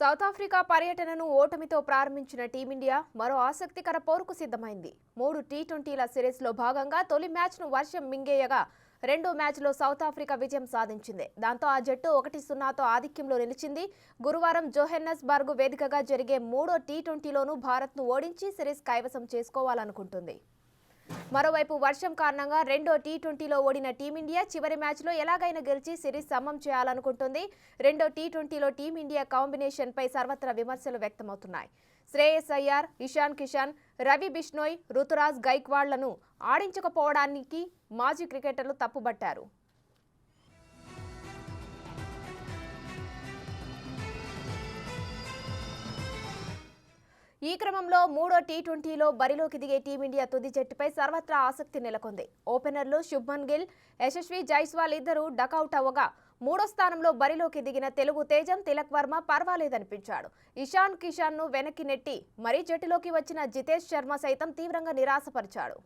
South Africa పర్యటనను ఓటమితో ప్రారంభించిన team India మరో ఆసక్తికర పోరుకు సిద్ధమైంది. 3 టీ20ల సిరీస్లో భాగంగా తొలి మ్యాచ్ను వర్షం మింగేయగా రెండో మ్యాచ్లో సౌత్ ఆఫ్రికా విజయం సాధించింది. దాంతో ఆ జట్టు 1-0తో ఆధిక్యంలో నిలిచింది. గురువారం జోహెన్నెస్బర్గ్ వేదికగా జరిగే మూడో టీ20లోనూ భారత్ను ఓడించి సిరీస్ కైవసం చేసుకోవాలనుకుంటుంది. మరోవైపు వర్షం కారణంగా రెండో టీ20లో ఓడిన టీమిండియా చివరి మ్యాచ్లో ఎలాగైనా గెలిచి సిరీస్ సమం చేయాలనుకుంటుంది. రెండో టీ20లో టీమిండియా కాంబినేషన్పై సర్వత్రా విమర్శలు వ్యక్తమవుతున్నాయి. శ్రేయస్ అయ్యార్, ఇషాన్ కిషన్, రవి బిష్ణోయ్, రుతురాజ్ గైక్వాడ్లను ఆడించకపోవడానికి మాజీ క్రికెటర్లు తప్పుబట్టారు. ఈ క్రమంలో మూడో టీ20లో బరిలోకి దిగే టీమిండియా తుది జట్టుపై సర్వత్రా ఆసక్తి నెలకొంది. ఓపెనర్లు శుభ్మన్ గిల్, యశస్వి జైస్వాల్ ఇద్దరు డకౌట్ అవ్వగా మూడో స్థానంలో బరిలోకి దిగిన తెలుగు తేజం తిలక్ వర్మ పర్వాలేదనిపించాడు. ఇషాన్ కిషన్ను వెనక్కి నెట్టి మరీ జట్టులోకి వచ్చిన జితేష్ శర్మ సైతం తీవ్రంగా నిరాశపరిచాడు.